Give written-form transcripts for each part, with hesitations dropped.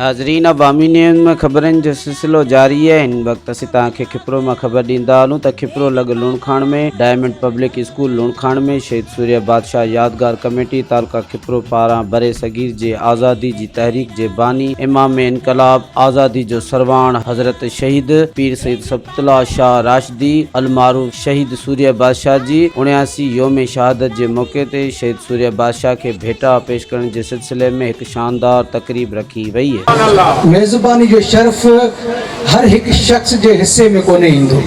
हाज़रीन अवामी न्यूज़ में ख़बरनि जो सिलसिलो जारी है। हिन वक्त असीं तव्हांखे खिपरो में ख़बर ॾींदा हलूं त खिपरो लॻ लूणखाण में डायमंड पब्लिक स्कूल लूणखाण में शहीद सूर्य बादशाह यादगार कमेटी तालुका खिपरो पारां बरे सगीर जे आज़ादी जी तहरीक जे बानी इमाम इनकलाब आज़ादी जो सरवाण हज़रत शहीद पीर सईद सबतुल्ला शाह राशिदी अलमारूफ शहीद सूर्य बादशाह जी 79 योम शहादत के मौके ते शहीद सूर्य बादशाह के भेटा पेश करण के सिलसिले में एक शानदार तकरीब रखी वही है। मेज़बानी जो शर्फ हर एक शख्स के हिस्से में कोने इंदो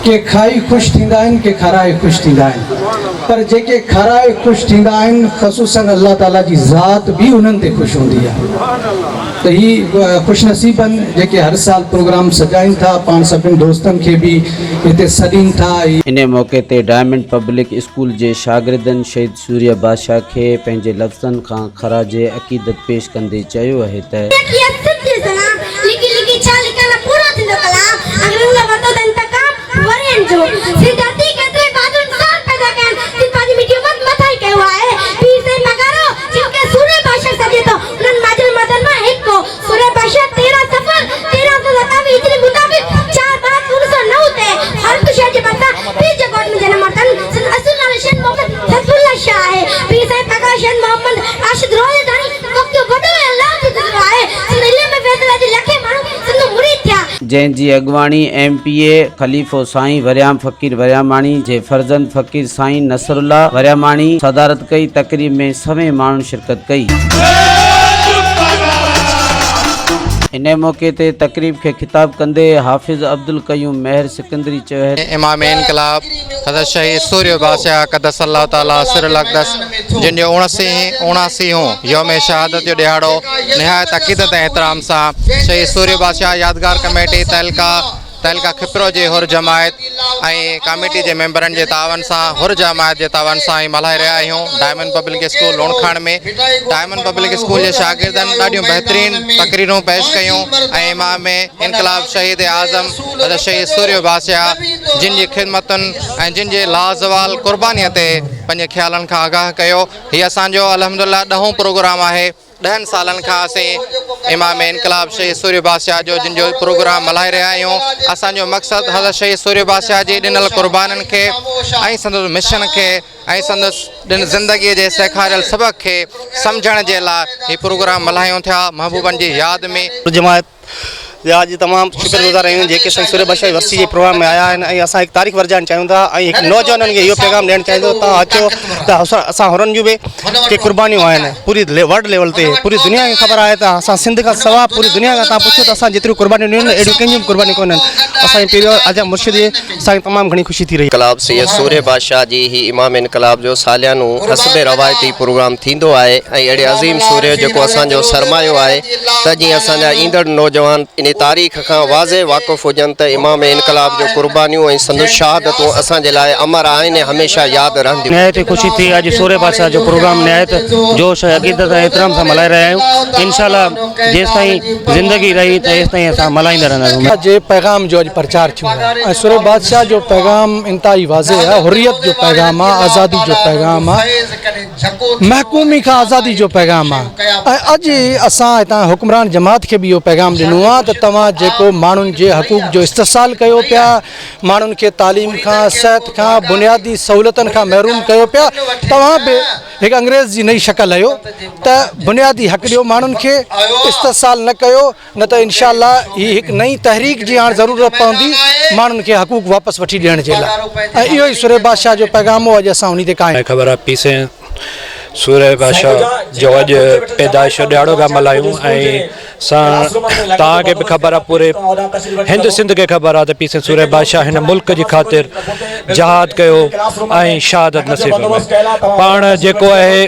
के खाई खुश थींदा आहिनि के खाराए खुश थींदा आहिनि पर जेके खाराए खुश थींदा आहिनि ख़ुसूसन अल्लाह ताला जी ज़ात भी उन्हनि ते खुश हूंदी आहे। तो ही खुशनसीबन जेके हर साल प्रोग्राम सजाइन था पान सभिनी दोस्तनि खे भी हिते सॾीनि था। इन मौके ते डायमंड पब्लिक स्कूल जे शागिर्दनि शहीद सूर्य बादशाह के पंहिंजे लफ़्ज़नि खां ख़राज अक़ीदत पेश कंदे चयो आहे त जैंजी अगवाणी MPA खलीफ़ो साईं वरियाम फ़कीर वरियामाणी जे फर्जंद फ़कीर साईं नसरुल्ला वरियामाणी सदारत कई। तकरीब में सभई माण्हुनि शिरकत कई। इन मौके ते तकरीब के खिताब कंदे हाफिज़ अब्दुल कयूम मेहर सिकंदरी चयो है इमाम इनकलाब हज़रत शहीद सूर्य बादशाह क़द्दसल्लाहु ताला सिरुल अक़दस जिन जो 79 योम शहादत जो ॾियारो निहायत अक़ीदत ऐं एहतराम सां शहीद सूर्य बादशाह यादगार कमेटी तहलका खिपरो जे हुर जमायत ऐं कमेटी जे मेंबरनि जे तावन सां हुर जमायत जे तावन सां मल्हाए रहिया आहियूं। डायमंड पब्लिक स्कूल लूणखाण में डायमंड पब्लिक स्कूल जे शागिर्दनि ॾाढियूं बहितरीन तकरीरूं पेश कयूं ऐं इमाम इनकलाब शहीद आज़म हज़रत शहीद सूर्य बादशाह जिन जी ख़िदमतुनि ऐं जिन जे लाज़वाल क़ुर्बानीअ ते पंहिंजे ख़्यालनि खां आगाह कयो। हीअ असांजो अल्हम्दुलिल्लाह 10हों प्रोग्राम आहे। 10 सालनि खां असीं इमाम इनकलाब शहीद सूर्य बादशाह जो जिन जो प्रोग्राम मल्हाए रहिया आहियूं। असांजो मक़सदु हज़रत शहीद सूर्य बादशाह जी ॾिनल क़ुर्बानीनि खे ऐं संदसि मिशन खे ऐं संदसि ज़िंदगीअ जे सेखारियल सबक़ खे सम्झण जे लाइ हीउ प्रोग्राम मल्हायूं था महबूबनि जी यादि में। जमायत आज तमाम शुक्रगुज़ार आहियूं जेके सूर्य बादशाह वर्सी के प्रोग्राम में आया आहिनि ऐं असां हिकु तारीख़ वरजाइणु चाहियूं था ऐं हिकु नौजवाननि खे इहो पैगाम ॾियणु चाहियूं तव्हां अचो त असां हुननि जूं बि के क़ुर्बानियूं आहिनि पूरी वर्ल्ड लेवल ते पूरी दुनिया खे ख़बर आहे त असां सिंध खां सवाइ पूरी दुनिया खां तव्हां पुछो त असां जेतिरियूं क़ुर्बानियूं ॾियूं आहिनि अहिड़ियूं कंहिंजियूं क़ुर्बानियूं कोन आहिनि। असांजे पहिरियों आज़म मुर्शिद असांखे तमामु घणी ख़ुशी थी रही। इनकलाब सैयद सूर्य बादशाह जी ही इमाम इनकलाब जो सालियानो हस्बे रवायती प्रोग्राम थींदो आहे ऐं अहिड़े अज़ीम सूर्य जेको असांजो सरमायो आहे त जीअं असांजा ईंदड़ नौजवान इन तारीख़ खां वाज़े वाक़ुफ़ हुजनि त इमाम इनकलाब जो क़ुर्बानियूं ऐं संदसि शहादतूं असांजे लाइ अमर आहिनि ऐं हमेशह यादि रहंदियूं। निहायत ख़ुशी थी अॼु सूर्य बादशाह जो प्रोग्राम निहायत जोश ऐं अक़ीदत ऐं एहतराम सां मल्हाए रहिया आहियूं। इंशाअल्लाह जेसिताईं ज़िंदगी रही तेसिताईं असां मल्हाईंदा रहंदासीं। जे पैगाम जो अॼु प्रचार थियो आहे सूर्य बादशाह जो पैगाम इंतहाई वाज़े आहे। हुर्रियत जो पैगाम आहे, आज़ादी जो पैगाम आहे, महकूमी खां आज़ादी जो पैगाम आहे। ऐं अॼु असां हितां हुक्मरान जमात खे बि इहो पैगाम ॾिनो आहे त तव्हां जेको माण्हुनि जे हक़ूक़ जो इस्तेसाल कयो पिया, माण्हुनि खे तालीम खां सिहत खां बुनियादी सहूलियतनि खां महरूम कयो पिया, तव्हां बि हिकु अंग्रेज़ जी नई शकल आहियो त बुनियादी हक़ ॾियो माण्हुनि खे, इस्तेसाल न कयो न त इंशाअल्लाह हीअ हिकु नई तहरीक जी हाणे ज़रूरत पवंदी माण्हुनि खे हक़ूक़ वापसि वठी ॾियण जे लाइ। ऐं इहो ई सूर्य बादशाह जो पैगाम हो। अॼु असां उन ते क़ाइमु ख़बर आहे पीसे सूर्य बादशाह जो अॼु पैदाइश ॾियारो पिया मल्हायूं ऐं तव्हांखे बि ख़बर आहे पूरे हिंद सिंध खे ख़बर आहे त पीसे सूर्य बादशाह हिन मुल्क जी ख़ातिर जहाद कयो ऐं शहादत नसीब पाण जेको आहे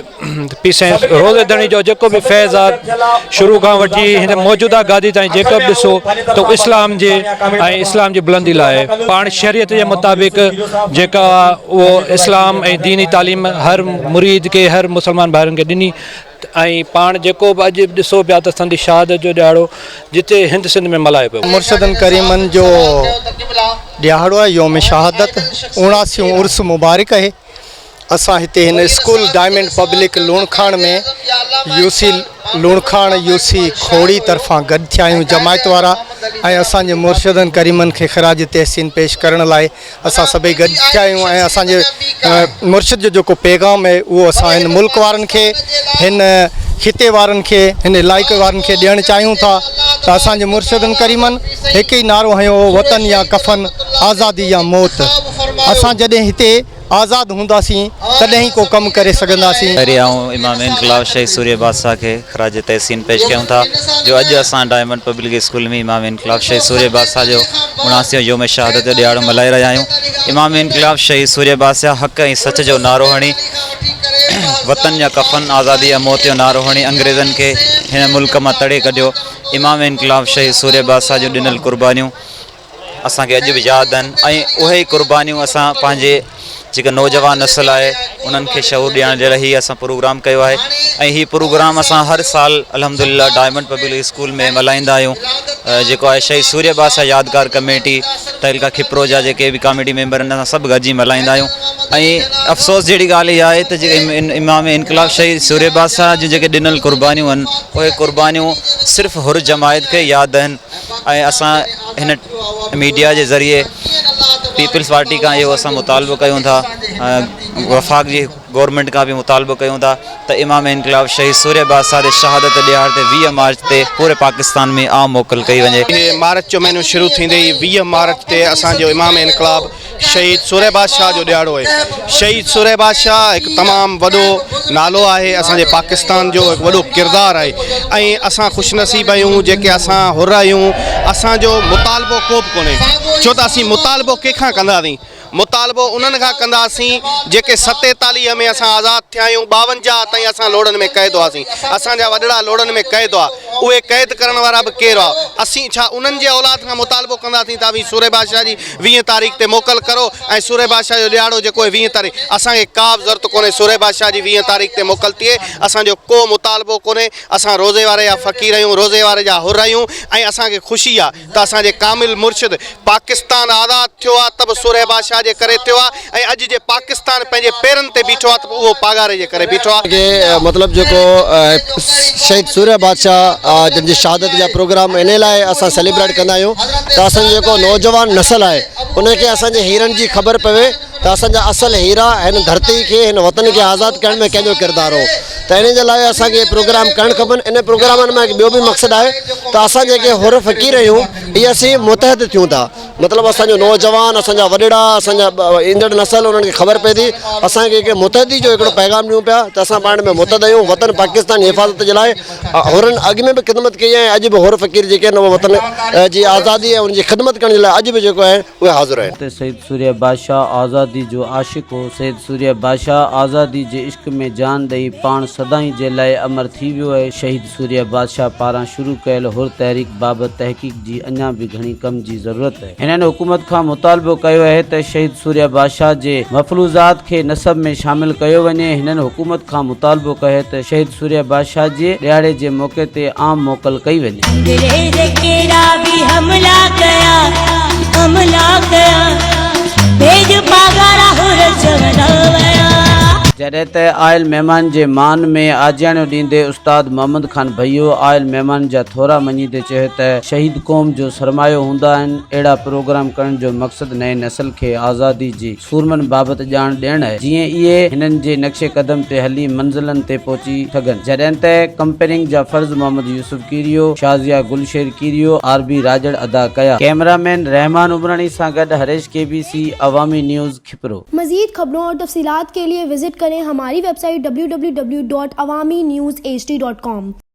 पीसे रोज़ेदणी जो जेको बि फैज़ आहे शुरू खां वठी हिन मौजूदा गादी ताईं जेको बि ॾिसो त इस्लाम जे ऐं इस्लाम जी बुलंदी लाइ पाण शरीयत जे मुताबिक़ जेका उहो इस्लाम ऐं दीनी तालीम हर मुरीद खे हर मुसलमान भाइरुनि खे ॾिनी ऐं पाण जेको बि अॼु ॾिसो पिया त संदी शहादत जो ॾियारो जिते हिंद सिंध में मल्हाए पियो। मुर्शिदनि करीमनि जो ॾियारो आहे योम शहादत 79 उर्स मुबारक आहे असां हिते हिन स्कूल डायमंड पब्लिक लूणखाण में यूसी लूणखाण यूसी खोड़ी तरफ़ां गॾु थिया आहियूं जमायत वारा ऐं असांजे मुर्शिदनि करीमनि खे ख़राज तहसीन पेश करण लाइ असां सभई गॾु थिया आहियूं ऐं असांजे मुर्शिद जो जेको पैगाम आहे उहो असां हिन मुल्क वारनि खे हिन खिते वारनि खे हिन इलाइक़े वारनि खे ॾियणु चाहियूं था त असांजे मुर्शिदनि करीमनि हिकु ई नारो हयो वतन या कफ़न आज़ादी या मौत। असां जॾहिं हिते आज़ाद हूंदासीं तॾहिं ई को कमु करे सघंदासीं। इमाम इनकलाब शहीद सूर्य बादशाह के खराज तहसीन पेश कयूं था जो अॼु असां डायमंड पब्लिक स्कूल में इमाम इनकलाब शहीद सूर्य बादशाह जो 79 योम शहादत जो ॾियारो मल्हाए रहिया आहियूं। इमाम इनकलाब शहीद सूर्य बादशाह हक़ ऐं सच जो नारो हणी वतन या कफ़न आज़ादी या मौत जो नारो हणी अंग्रेज़नि खे हिन मुल्क मां तड़े कढियो। इमाम इनकलाब शहीद सूर्य बादशाह जो ॾिनल कुर्बानियूं असांखे अॼु बि यादि आहिनि ऐं उहे ई कुर्बानियूं असां पंहिंजे जेका नौजवान नस्ल आहे उन्हनि खे शऊर ॾियण जे लाइ ही असां प्रोग्राम कयो आहे ऐं हीउ प्रोग्राम असां हर साल अल्हम्दुलिल्लाह डायमंड पब्लिक स्कूल में मल्हाईंदा आहियूं। जेको आहे शहीद सूर्य बादशाह यादगार कमेटी तहलका खिप्रो जा जेके बि कमेटी मेंबर आहिनि असां सभु गॾिजी मल्हाईंदा आहियूं। ऐं अफ़सोस जहिड़ी ॻाल्हि इहा आहे त जेके इमाम इनकलाब शहीद सूर्य बादशाह जूं जेके ॾिनल कुर्बानियूं आहिनि उहे कुर्बानियूं सिर्फ़ु हुर जमायत खे यादि आहिनि ऐं असां हिन मीडिया जे ज़रिए पीपल्स पार्टी का इहो असां मुतालबो कयूं था वफ़ाक़ जी गवर्नमेंट का भी मुतालबो कयूं था त इमाम इनकलाब शहीद सूर्य बादशाह के शहादत ॾियार ते 20 मार्च ते पूरे पाकिस्तान में आम मोकल कई वञे। मार्च जो महीनो शुरू थींदे ई 20 मार्च ते असांजो इमाम इनकलाब शहीद सूर्य बादशाह जो ॾियारो आहे। शहीद सूर्य बादशाह हिकु तमामु वॾो नालो आहे असांजे पाकिस्तान जो हिकु वॾो किरदारु आहे ऐं असां ख़ुशनसीब आहियूं जेके असां हुर आहियूं। असांजो मुतालबो को बि कोन्हे छो त असीं मुतालबो कंहिंखां कंदासीं मुतालबो उन्हनि खां कंदासीं जेके 47 में असां आज़ाद थिया आहियूं 52 ताईं असां लोड़नि में क़ैद हुआसीं। असांजा वॾड़ा लोड़नि में क़ैद हुआ उहे क़ैद करण वारा बि केरु आहे असीं छा उन्हनि जे औलाद खां मुतालबो कंदासीं त सूर्य बादशाह जी 20 तारीख़ ते मोकल करो ऐं सूर्य बादशाह जो ॾियारो जेको आहे 20 तारीख़ असांखे का बि ज़रूरत कोन्हे सूर्य बादशाह जी 20 तारीख़ ते मोकल थिए। असांजो को मुतालबो कोन्हे असां रोज़े वारे जा फ़क़ीर आहियूं रोज़े वारे जा हुर आहियूं ऐं असांखे ख़ुशी आहे त असांजे कामिल मुर्शिद पाकिस्तान आज़ाद थियो आहे त बि सूर्य बादशाह जे करे थियो आहे ऐं अॼु जे पाकिस्तान पंहिंजे पेरनि ते बीठो आहे त उहो पागारे जे करे बीठो आहे। मतलब जेको शहीद सूर्य बादशाह जिन जी शहादत जा प्रोग्राम इन लाइ असां सेलिब्रेट कंदा आहियूं त असांजो जेको नौजवान नस्ल आहे उनखे असांजे हीरनि जी ख़बर पवे त असांजा असल हीरा हिन धरती खे हिन वतन खे आज़ादु करण में कंहिंजो किरदारु हो त इन जे लाइ असांखे प्रोग्राम करणु खपनि। इन प्रोग्रामनि में ॿियो बि मक़सदु आहे त असां जेके हुर फ़क़ीर आहियूं इहे असीं मुतहद थियूं था मतिलबु असांजो नौजवान असांजा वॾड़ा असांजा ईंदड़ नस्ल उन्हनि खे ख़बर पए थी असांखे हिकु मुतहदी जो हिकिड़ो पैगाम ॾियूं पिया त असां पाण में मुतहद आहियूं वतन पाकिस्तान जी हिफ़ाज़त जे लाइ हुरनि अॻु में बि ख़िदमत कई आहे अॼु बि हुर फ़क़ीर जेके आहिनि उहे वतन जी आज़ादी ऐं उनजी ख़िदमत करण जे लाइ अॼु बि जेको आहे उहे हाज़िर आहिनि। शहीद सूर्य बादशाह आज़ादी जो आशिक़ हो। शहीद सूर्य बादशाह आज़ादी जे इश्क में जान ॾेई पाण सदाई जे लाइ अमर थी वियो आहे। शहीद सूर्य बादशाह पारां शुरू कयल हुर तहरीक बाबति तहक़ीक़ जी अञा बि घणी कम जी ज़रूरत आहे। हिननि हुकूमत खां मुतालबो कयो आहे त शहीद सूर्य बादशाह जे मफ़लूज़ात खे नसब में शामिल कयो वञे। हिननि हुकूमत खां मुतालबो कयो त शहीद सूर्य बादशाह जे ॾियारे जे मौक़े ते आम मोकल कई वञे। जॾहिं त आयल महिमान जे मान में आजियाणियूं ॾींदे उस्ताद मोहम्मद खान भइयो आयल महिमान जा थोरा मञीदे चयो त शहीद क़ौम जो सरमायो हूंदा आहिनि। अहिड़ा प्रोग्राम करण जो मक़सदु नए नस्ल खे आज़ादी जी सूरमनि बाबति ॼाण ॾियणु आहे जीअं इहे हिननि जे नक्शे कदम ते हली मंज़िलनि ते पहुची सघनि। जॾहिं त कंपेनिंग जा फर्ज़ मोहम्मद यूसुफ कीरियो शाज़िया गुलशेर कीरियो आरबी राजड़ अदा कया। कैमरामैन रहमान उमरानी सां गॾु हरेश KBC अवामी न्यूज़ खिपरो। मज़ीद खबरों और तफसीलात के लिए विजिट करें हमारी वेबसाइट www.awamiNewsHD.com।